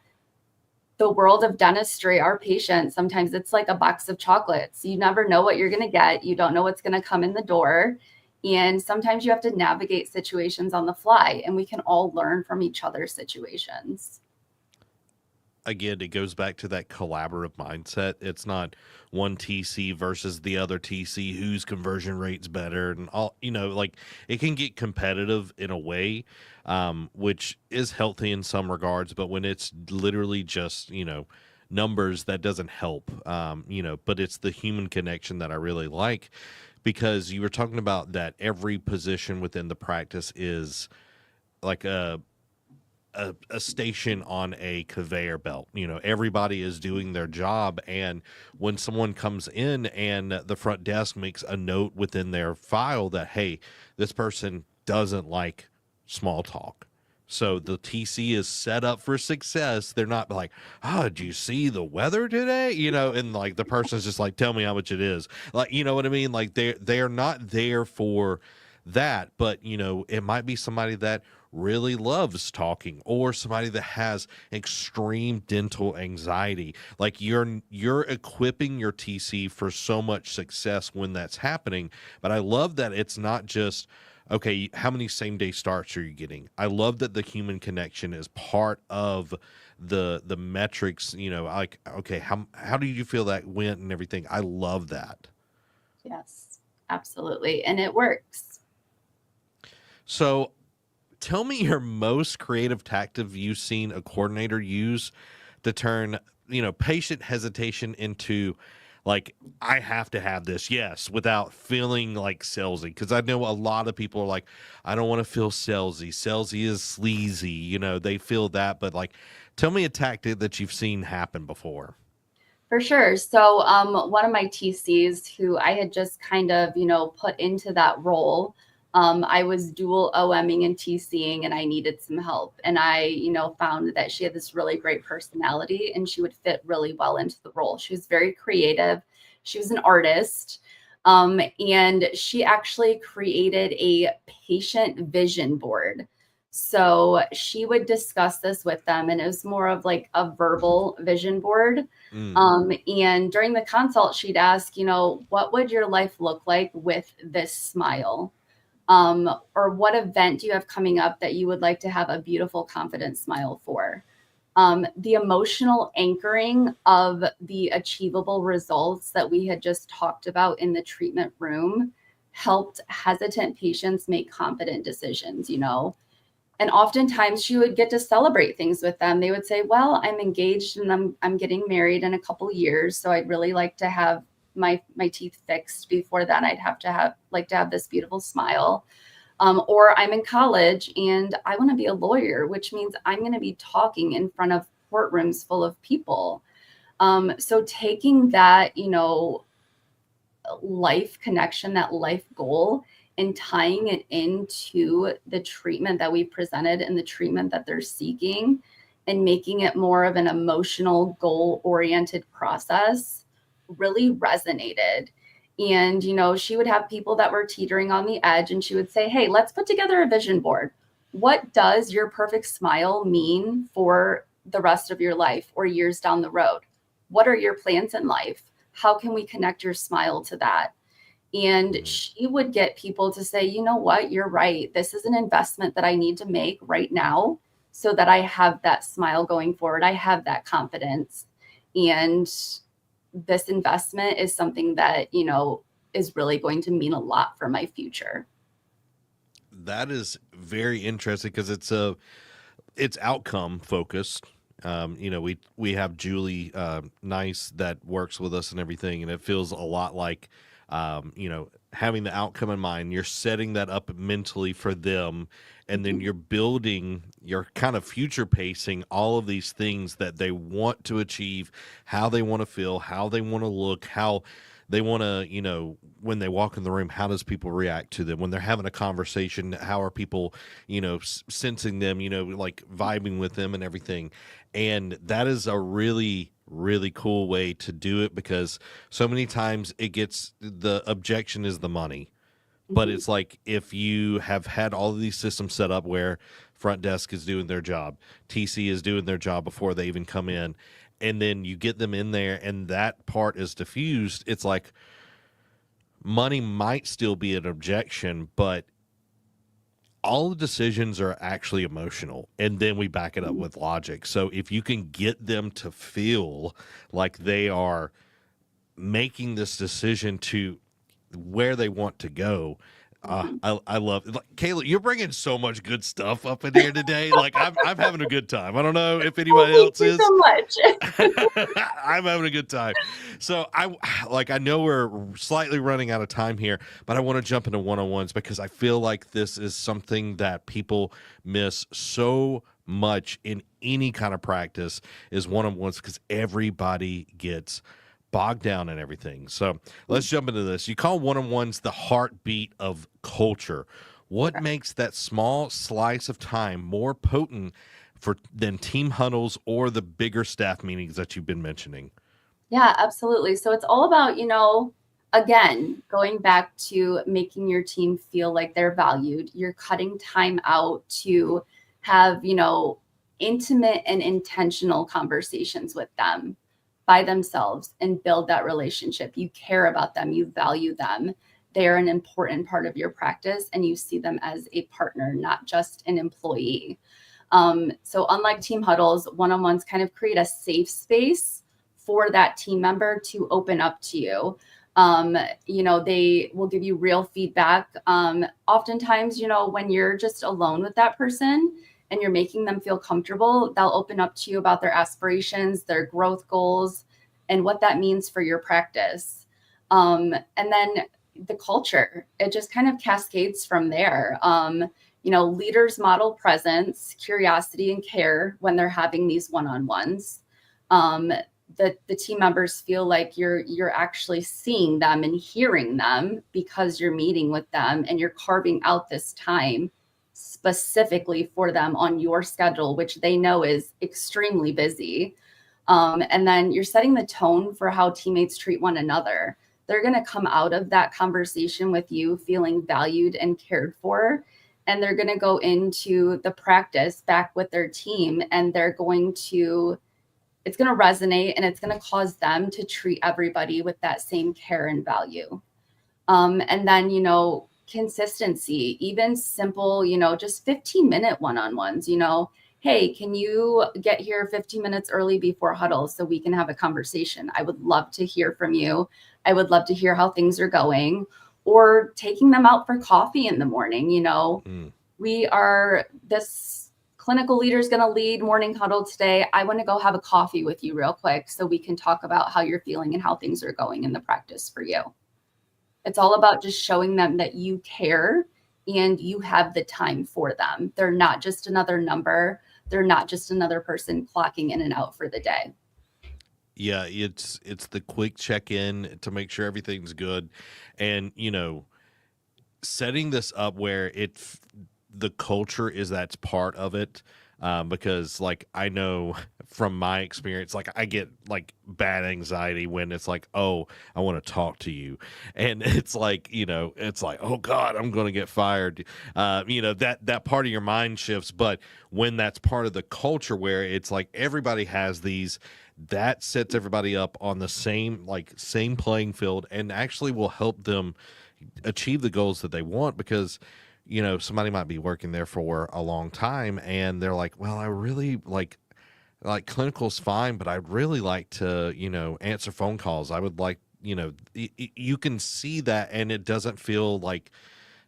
the world of dentistry, our patients, sometimes it's like a box of chocolates. You never know what you're going to get. You don't know what's going to come in the door. And sometimes you have to navigate situations on the fly, and we can all learn from each other's situations. Again, it goes back to that collaborative mindset. It's not one TC versus the other TC, whose conversion rate's better, and all, like, it can get competitive in a way, which is healthy in some regards, but when it's literally just, numbers, that doesn't help. But it's the human connection that I really like, because you were talking about that every position within the practice is like a station on a conveyor belt. Everybody is doing their job, and when someone comes in and the front desk makes a note within their file that, hey, this person doesn't like small talk, so the TC is set up for success. They're not like, oh, did you see the weather today? And like the person's just like, tell me how much it is. Like, you know what I mean? Like they're not there for that, but it might be somebody that really loves talking, or somebody that has extreme dental anxiety. Like you're equipping your TC for so much success when that's happening. But I love that it's not just, okay, how many same day starts are you getting? I love that the human connection is part of the metrics, like, okay, how do you feel that went and everything? I love that. Yes, absolutely. And it works. So tell me your most creative tactic you've seen a coordinator use to turn, patient hesitation into, like, I have to have this, yes, without feeling like salesy. Because I know a lot of people are like, I don't want to feel salesy. Salesy is sleazy. They feel that. But, like, tell me a tactic that you've seen happen before. For sure. So one of my TCs who I had just kind of, put into that role, I was dual OMing and TCing, and I needed some help. And I, found that she had this really great personality, and she would fit really well into the role. She was very creative. She was an artist. And she actually created a patient vision board. So she would discuss this with them, and it was more of like a verbal vision board. And during the consult, she'd ask, what would your life look like with this smile? Or what event do you have coming up that you would like to have a beautiful, confident smile for? The emotional anchoring of the achievable results that we had just talked about in the treatment room helped hesitant patients make confident decisions, And oftentimes she would get to celebrate things with them. They would say, well, I'm engaged and I'm getting married in a couple years, so I'd really like to have my teeth fixed before that. I'd have to have this beautiful smile. Or I'm in college and I want to be a lawyer, which means I'm going to be talking in front of courtrooms full of people. So taking that, life connection, that life goal, and tying it into the treatment that we presented and the treatment that they're seeking, and making it more of an emotional, goal-oriented process really resonated. And, she would have people that were teetering on the edge, and she would say, hey, let's put together a vision board. What does your perfect smile mean for the rest of your life or years down the road? What are your plans in life? How can we connect your smile to that? And she would get people to say, you know what, you're right. This is an investment that I need to make right now so that I have that smile going forward. I have that confidence. And this investment is something that, is really going to mean a lot for my future. That is very interesting, because it's outcome focused. We have Julie Nice that works with us and everything, and it feels a lot like having the outcome in mind. You're setting that up mentally for them, and then Mhm. you're building, you're kind of future pacing all of these things that they want to achieve, how they want to feel, how they want to look, how they want to, when they walk in the room, how does people react to them when they're having a conversation? How are people, sensing them, like vibing with them and everything. And that is a really, really cool way to do it, because so many times the objection is the money. But Mhm. it's like, if you have had all of these systems set up where front desk is doing their job, TC is doing their job before they even come in, and then you get them in there and that part is diffused, it's like money might still be an objection, but all the decisions are actually emotional, and then we back it up with logic. So if you can get them to feel like they are making this decision to where they want to go. Mhm. I love, like, Kayla, you're bringing so much good stuff up in here today. Like, I'm having a good time. I don't know if Oh, anybody thank else you is. so much. I'm having a good time. So I know we're slightly running out of time here, but I want to jump into one-on-ones because I feel like this is something that people miss so much in any kind of practice, is one-on-ones, because everybody gets bogged down in everything. So let's jump into this. You call one-on-ones the heartbeat of culture. What Okay. makes that small slice of time more potent than team huddles or the bigger staff meetings that you've been mentioning? Yeah, absolutely. So it's all about, again, going back to making your team feel like they're valued. You're cutting time out to have, intimate and intentional conversations with them by themselves and build that relationship. You care about them, you value them. They're an important part of your practice and you see them as a partner, not just an employee. So unlike team huddles, one-on-ones kind of create a safe space for that team member to open up to you. They will give you real feedback. Oftentimes, when you're just alone with that person and you're making them feel comfortable, they'll open up to you about their aspirations, their growth goals, and what that means for your practice. And then the culture, it just kind of cascades from there. Leaders model presence, curiosity, and care when they're having these one-on-ones. Um, the team members feel like you're actually seeing them and hearing them because you're meeting with them and you're carving out this time specifically for them on your schedule, which they know is extremely busy. And then you're setting the tone for how teammates treat one another. They're going to come out of that conversation with you feeling valued and cared for. And they're going to go into the practice back with their team and it's going to resonate and it's going to cause them to treat everybody with that same care and value. And then, consistency, even simple, just 15-minute one-on-ones, hey, can you get here 15 minutes early before huddle so we can have a conversation? I would love to hear from you. I would love to hear how things are going, or taking them out for coffee in the morning. Mm. This clinical leader is going to lead morning huddle today. I want to go have a coffee with you real quick so we can talk about how you're feeling and how things are going in the practice for you. It's all about just showing them that you care and you have the time for them. They're not just another number. They're not just another person clocking in and out for the day. Yeah, it's the quick check-in to make sure everything's good. And, setting this up where the culture is, that's part of it. Because, like, I know from my experience, like, I get like bad anxiety when it's like, oh, I want to talk to you, and it's like, it's like, oh God, I'm going to get fired. That part of your mind shifts. But when that's part of the culture where it's like everybody has these, that sets everybody up on the same playing field, and actually will help them achieve the goals that they want. Because somebody might be working there for a long time and they're like, well, I really like clinical's fine, but I'd really like to, answer phone calls. I would like, you can see that, and it doesn't feel like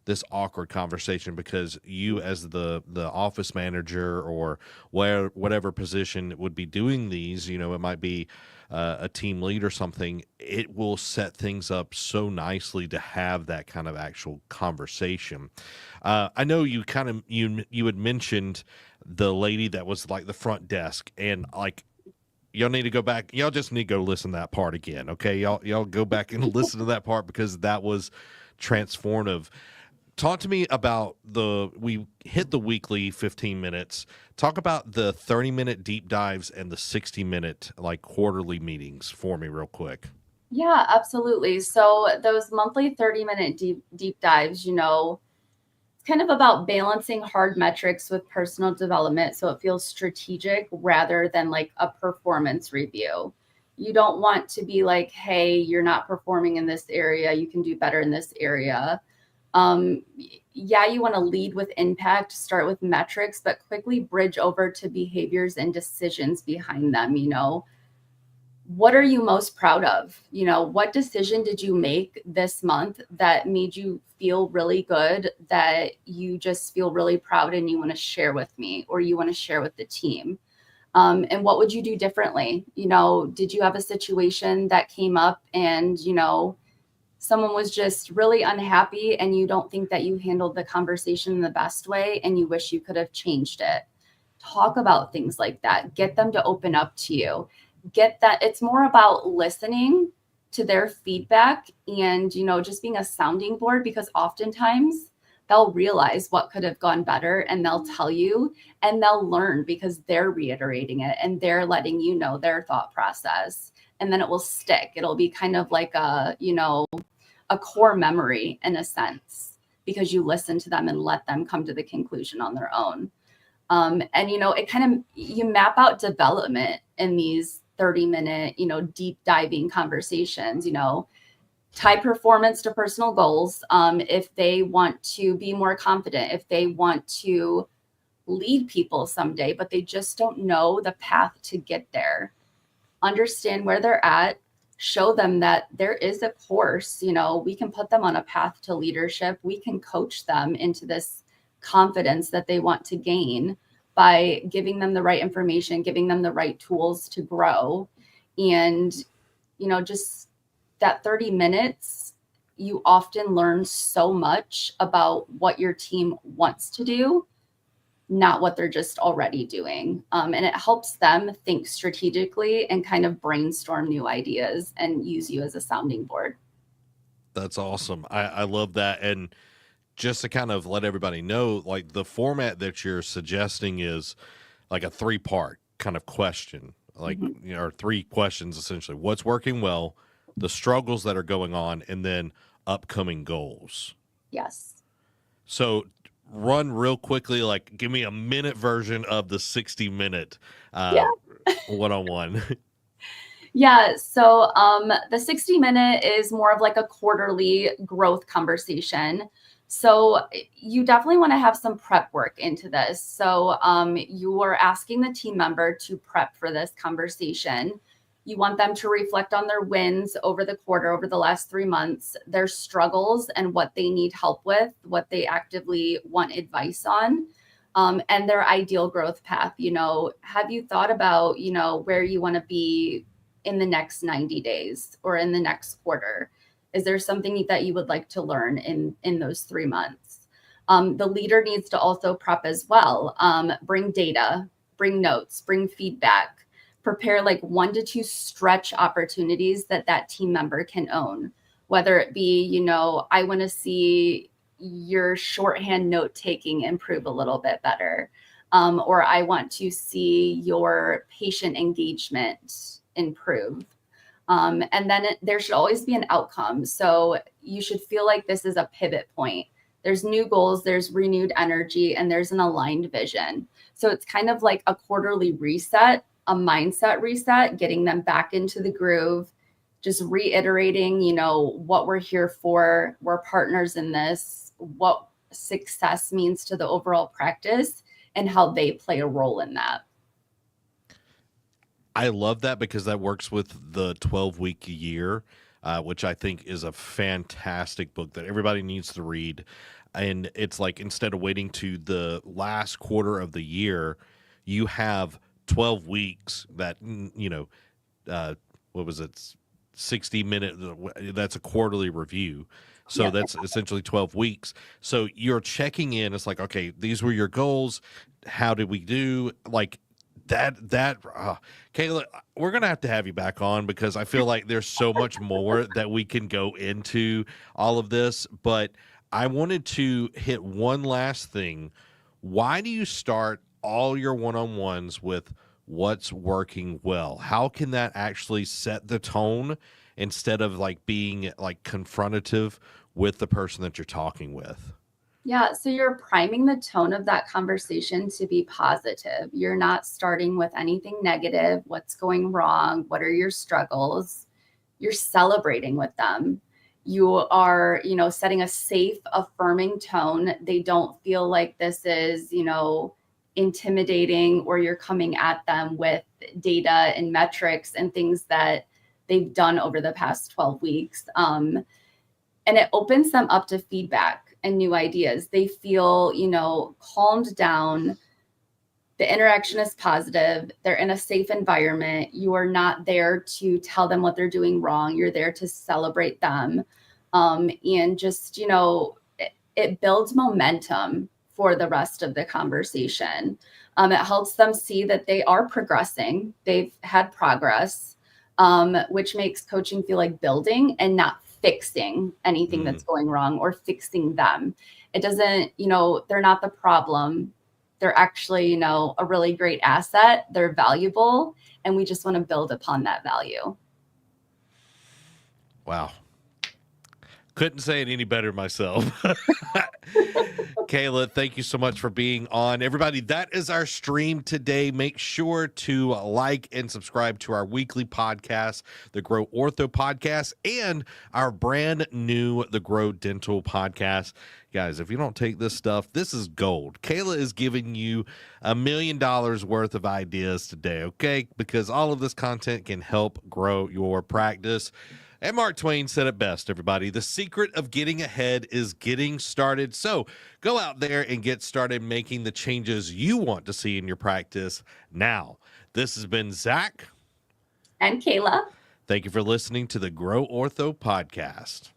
this awkward conversation, because you, as the office manager or whatever position would be doing these, you know, it might be a team lead or something, it will set things up so nicely to have that kind of actual conversation. I know you kind of you had mentioned the lady that was like the front desk, and like, y'all need to go back. Y'all just need to go listen to that part again. Okay. Y'all go back and listen to that part, because that was transformative. Talk to me about we hit the weekly 15 minutes. Talk about the 30-minute deep dives and the 60-minute like quarterly meetings for me real quick. Yeah, absolutely. So those monthly 30-minute deep dives, you know, it's kind of about balancing hard metrics with personal development so it feels strategic rather than like a performance review. You don't want to be like, hey, you're not performing in this area, you can do better in this area. Yeah, you want to lead with impact, start with metrics, but quickly bridge over to behaviors and decisions behind them. You know, what are you most proud of? You know, what decision did you make this month that made you feel really good, that you just feel really proud and you want to share with me, or you want to share with the team? And what would you do differently? You know, did you have a situation that came up and, you know, someone was just really unhappy and you don't think that you handled the conversation in the best way and you wish you could have changed it? Talk about things like that. Get them to open up to you. Get that. It's more about listening to their feedback and, you know, just being a sounding board, because oftentimes they'll realize what could have gone better and they'll tell you, and they'll learn because they're reiterating it and they're letting you know their thought process. And then it will stick. It'll be kind of like a, you know, a core memory in a sense, because you listen to them and let them come to the conclusion on their own. And, you know, it kind of, you map out development in these 30-minute, you know, deep diving conversations, you know, tie performance to personal goals. If they want to be more confident, if they want to lead people someday, but they just don't know the path to get there, understand where they're at, show them that there is a course, you know, we can put them on a path to leadership. We can coach them into this confidence that they want to gain by giving them the right information, giving them the right tools to grow. And, you know, just that 30 minutes, you often learn so much about what your team wants to do, not what they're just already doing. And it helps them think strategically and kind of brainstorm new ideas and use you as a sounding board. That's awesome. I love that. And just to kind of let everybody know, like the format that you're suggesting is like a 3-part kind of question, like, you know, or 3 questions essentially. What's working well, the struggles that are going on, and then upcoming goals. Yes. So run real quickly, like give me a minute version of the 60-minute Yeah. one-on-one. Yeah. So the 60-minute is more of like a quarterly growth conversation. So you definitely want to have some prep work into this. So you are asking the team member to prep for this conversation. You want them to reflect on their wins over the quarter, over the last 3 months, their struggles and what they need help with, what they actively want advice on, and their ideal growth path. You know, have you thought about, you know, where you want to be in the next 90 days or in the next quarter? Is there something that you would like to learn in those 3 months? The leader needs to also prep as well. Bring data, bring notes, bring feedback, prepare like 1 to 2 stretch opportunities that team member can own, whether it be, you know, I want to see your shorthand note taking improve a little bit better. Or I want to see your patient engagement improve. And then there should always be an outcome. So you should feel like this is a pivot point. There's new goals, there's renewed energy, and there's an aligned vision. So it's kind of like a quarterly reset, a mindset reset, getting them back into the groove, just reiterating, you know, what we're here for. We're partners in this, what success means to the overall practice, and how they play a role in that. I love that, because that works with the 12-week year. which I think is a fantastic book that everybody needs to read. And it's like, instead of waiting to the last quarter of the year, you have 12 weeks that, what was it? 60-minute, that's a quarterly review. So Yeah. that's essentially 12 weeks. So you're checking in. It's like, okay, these were your goals. How did we do? Like Kayla, we're going to have you back on, because I feel like there's so much more that we can go into all of this. But I wanted to hit one last thing. Why do you start all your one-on-ones with what's working well? How can that actually set the tone instead of like being like confrontative with the person that you're talking with? Yeah, so you're priming the tone of that conversation to be positive. You're not starting with anything negative. What's going wrong? What are your struggles? You're celebrating with them. You are, setting a safe, affirming tone. They don't feel like this is, intimidating, or you're coming at them with data and metrics and things that they've done over the past 12 weeks. And it opens them up to feedback and new ideas. They feel, calmed down. The interaction is positive. They're in a safe environment. You are not there to tell them what they're doing wrong. You're there to celebrate them. And just, it builds momentum for the rest of the conversation. It helps them see that they are progressing. They've had progress, which makes coaching feel like building and not fixing anything that's going wrong or fixing them. It doesn't, they're not the problem. They're actually, a really great asset. They're valuable, and we just want to build upon that value. Wow. Couldn't say it any better myself. Kayla, thank you so much for being on. Everybody, that is our stream today. Make sure to like and subscribe to our weekly podcast, the Grow Ortho podcast, and our brand new The Grow Dental podcast. Guys, if you don't take this stuff, this is gold. Kayla is giving you $1 million worth of ideas today, okay? Because all of this content can help grow your practice. And Mark Twain said it best, everybody. The secret of getting ahead is getting started. So go out there and get started making the changes you want to see in your practice now. This has been Zach. And Kayla. Thank you for listening to the Grow Ortho podcast.